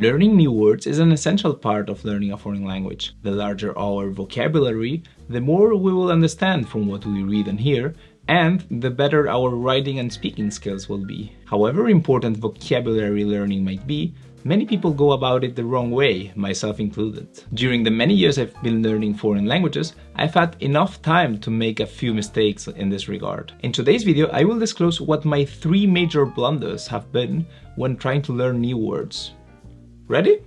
Learning new words is an essential part of learning a foreign language. The larger our vocabulary, the more we will understand from what we read and hear, and the better our writing and speaking skills will be. However important vocabulary learning might be, many people go about it the wrong way, myself included. During the many years I've been learning foreign languages, I've had enough time to make a few mistakes in this regard. In today's video, I will disclose what my 3 major blunders have been when trying to learn new words. Ready?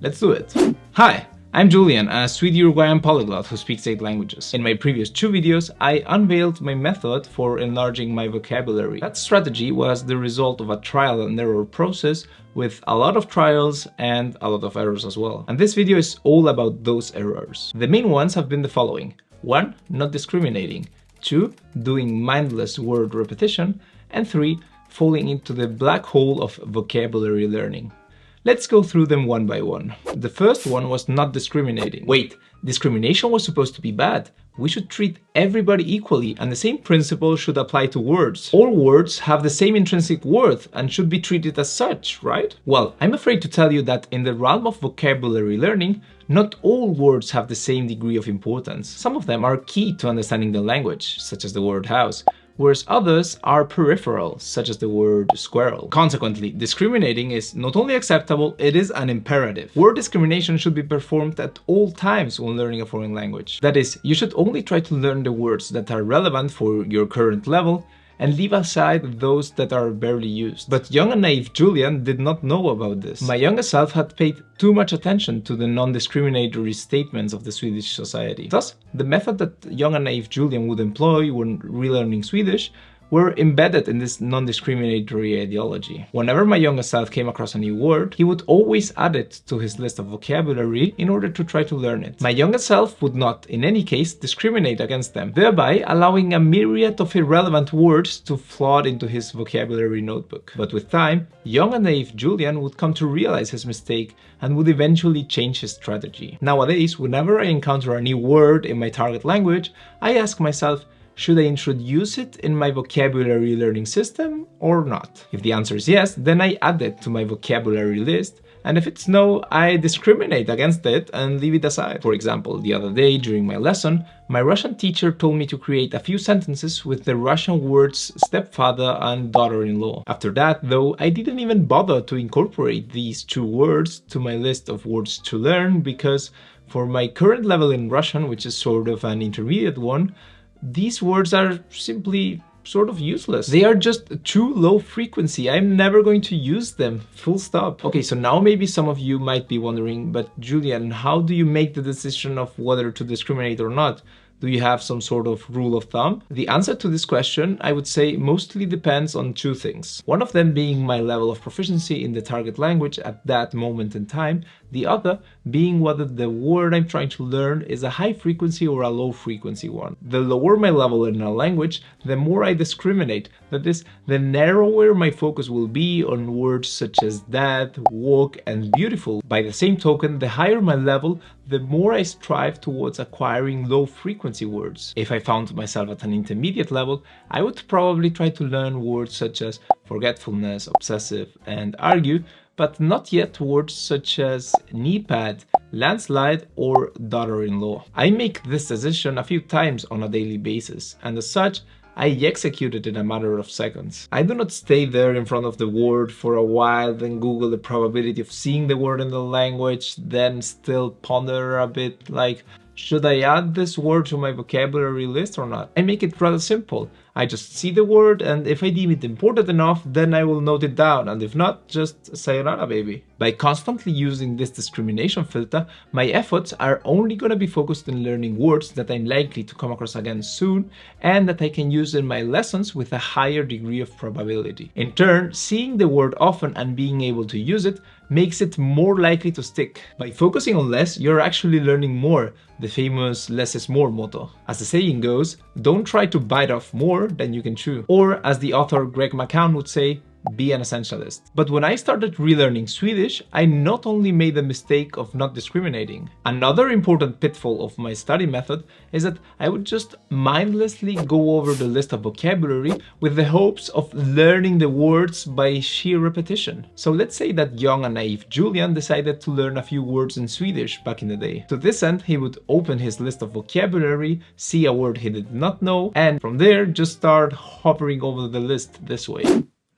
Let's do it. Hi, I'm Julian, a sweet Uruguayan polyglot who speaks 8 languages. In my previous 2 videos, I unveiled my method for enlarging my vocabulary. That strategy was the result of a trial and error process with a lot of trials and a lot of errors as well. And this video is all about those errors. The main ones have been the following. 1. Not discriminating. 2. Doing mindless word repetition. And 3. Falling into the black hole of vocabulary learning. Let's go through them one by one. The first one was not discriminating. Wait, discrimination was supposed to be bad. We should treat everybody equally, and the same principle should apply to words. All words have the same intrinsic worth and should be treated as such, right? Well, I'm afraid to tell you that in the realm of vocabulary learning, not all words have the same degree of importance. Some of them are key to understanding the language, such as the word house, whereas others are peripheral, such as the word squirrel. Consequently, discriminating is not only acceptable, it is an imperative. Word discrimination should be performed at all times when learning a foreign language. That is, you should only try to learn the words that are relevant for your current level and leave aside those that are barely used. But young and naive Julian did not know about this. My younger self had paid too much attention to the non-discriminatory statements of the Swedish society. Thus, the method that young and naive Julian would employ when relearning Swedish were embedded in this non-discriminatory ideology. Whenever my younger self came across a new word, he would always add it to his list of vocabulary in order to try to learn it. My younger self would not, in any case, discriminate against them, thereby allowing a myriad of irrelevant words to flood into his vocabulary notebook. But with time, young and naive Julian would come to realize his mistake and would eventually change his strategy. Nowadays, whenever I encounter a new word in my target language, I ask myself, should I introduce it in my vocabulary learning system or not? If the answer is yes, then I add it to my vocabulary list, and if it's no, I discriminate against it and leave it aside. For example, the other day during my lesson, my Russian teacher told me to create a few sentences with the Russian words stepfather and daughter-in-law. After that, though, I didn't even bother to incorporate these 2 words to my list of words to learn because for my current level in Russian, which is sort of an intermediate one, these words are simply sort of useless. They are just too low frequency. I'm never going to use them, full stop. Okay, so now maybe some of you might be wondering, but Julian, how do you make the decision of whether to discriminate or not? Do you have some sort of rule of thumb? The answer to this question, I would say, mostly depends on 2 things. One of them being my level of proficiency in the target language at that moment in time, the other being whether the word I'm trying to learn is a high frequency or a low frequency one. The lower my level in a language, the more I discriminate. That is, the narrower my focus will be on words such as that, walk, and beautiful. By the same token, the higher my level, the more I strive towards acquiring low frequency words. If I found myself at an intermediate level, I would probably try to learn words such as forgetfulness, obsessive, and argue, but not yet words such as knee pad, landslide, or daughter-in-law. I make this decision a few times on a daily basis, and as such, I execute it in a matter of seconds. I do not stay there in front of the word for a while, then Google the probability of seeing the word in the language, then still ponder a bit like, should I add this word to my vocabulary list or not? I make it rather simple. I just see the word, and if I deem it important enough, then I will note it down, and if not, just sayonara baby. By constantly using this discrimination filter, my efforts are only gonna be focused in learning words that I'm likely to come across again soon, and that I can use in my lessons with a higher degree of probability. In turn, seeing the word often and being able to use it makes it more likely to stick. By focusing on less, you're actually learning more, the famous less is more motto. As the saying goes, don't try to bite off more than you can chew. Or as the author Greg McCown would say, be an essentialist. But when I started relearning Swedish, I not only made the mistake of not discriminating. Another important pitfall of my study method is that I would just mindlessly go over the list of vocabulary with the hopes of learning the words by sheer repetition. So let's say that young and naive Julian decided to learn a few words in Swedish back in the day. To this end, he would open his list of vocabulary, see a word he did not know, and from there just start hovering over the list this way.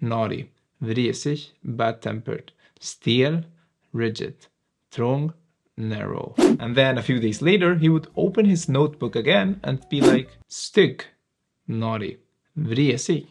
Naughty, vresig, bad-tempered, stel, rigid, trång, narrow. And then a few days later, he would open his notebook again and be like, stygg, naughty, vresig.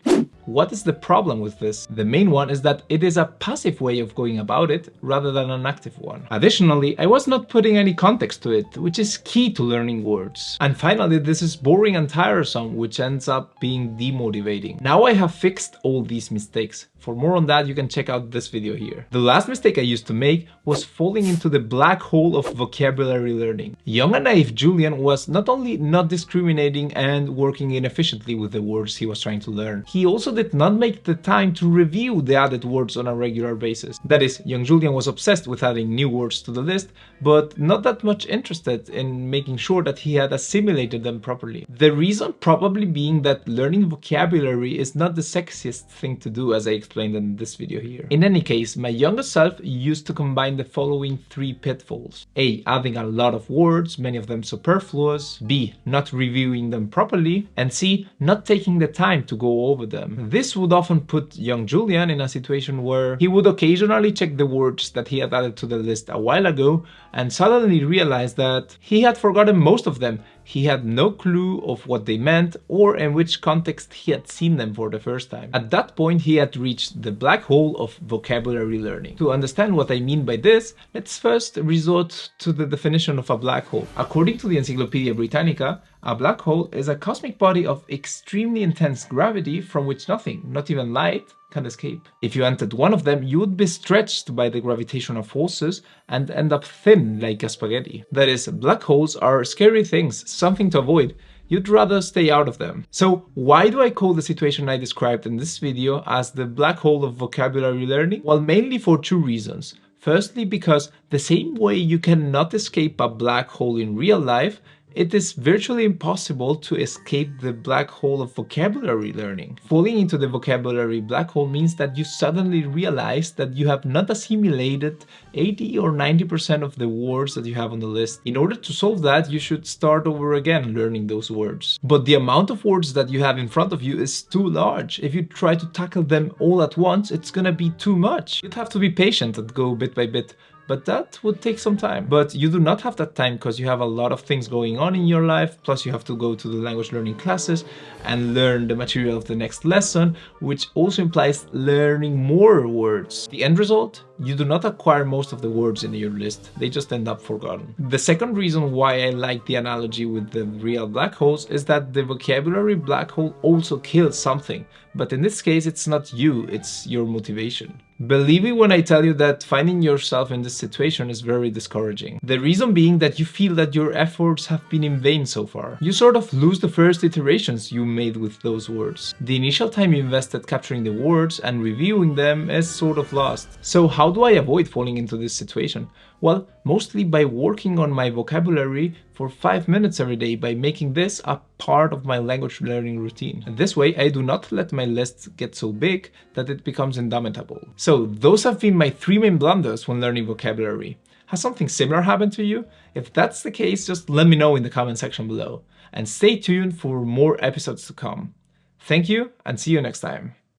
What is the problem with this? The main one is that it is a passive way of going about it rather than an active one. Additionally, I was not putting any context to it, which is key to learning words. And finally, this is boring and tiresome, which ends up being demotivating. Now I have fixed all these mistakes. For more on that, you can check out this video here. The last mistake I used to make was falling into the black hole of vocabulary learning. Young and naive Julian was not only not discriminating and working inefficiently with the words he was trying to learn, he also did not make the time to review the added words on a regular basis. That is, young Julian was obsessed with adding new words to the list, but not that much interested in making sure that he had assimilated them properly. The reason probably being that learning vocabulary is not the sexiest thing to do, as I explained in this video here. In any case, my younger self used to combine the following three pitfalls. A. Adding a lot of words, many of them superfluous. B. Not reviewing them properly. And C. Not taking the time to go over them. This would often put young Julian in a situation where he would occasionally check the words that he had added to the list a while ago and suddenly realize that he had forgotten most of them. He had no clue of what they meant or in which context he had seen them for the first time. At that point, he had reached the black hole of vocabulary learning. To understand what I mean by this, let's first resort to the definition of a black hole. According to the Encyclopedia Britannica, a black hole is a cosmic body of extremely intense gravity from which nothing, not even light, can escape. If you entered one of them, you would be stretched by the gravitational forces and end up thin like a spaghetti. That is, black holes are scary things, something to avoid. You'd rather stay out of them. So why do I call the situation I described in this video as the black hole of vocabulary learning? Well, mainly for two reasons. Firstly, because the same way you cannot escape a black hole in real life, it is virtually impossible to escape the black hole of vocabulary learning. Falling into the vocabulary black hole means that you suddenly realize that you have not assimilated 80 or 90% of the words that you have on the list. In order to solve that, you should start over again learning those words. But the amount of words that you have in front of you is too large. If you try to tackle them all at once, it's gonna be too much. You'd have to be patient and go bit by bit. But that would take some time. But you do not have that time because you have a lot of things going on in your life, plus you have to go to the language learning classes and learn the material of the next lesson, which also implies learning more words. The end result? You do not acquire most of the words in your list, they just end up forgotten. The second reason why I like the analogy with the real black holes is that the vocabulary black hole also kills something, but in this case it's not you, it's your motivation. Believe me when I tell you that finding yourself in this situation is very discouraging. The reason being that you feel that your efforts have been in vain so far. You sort of lose the first iterations you made with those words. The initial time you invested capturing the words and reviewing them is sort of lost. So how do I avoid falling into this situation? Well, mostly by working on my vocabulary for 5 minutes every day, by making this a part of my language learning routine. And this way, I do not let my list get so big that it becomes indomitable. So those have been my 3 main blunders when learning vocabulary. Has something similar happened to you? If that's the case, just let me know in the comment section below. And stay tuned for more episodes to come. Thank you and see you next time.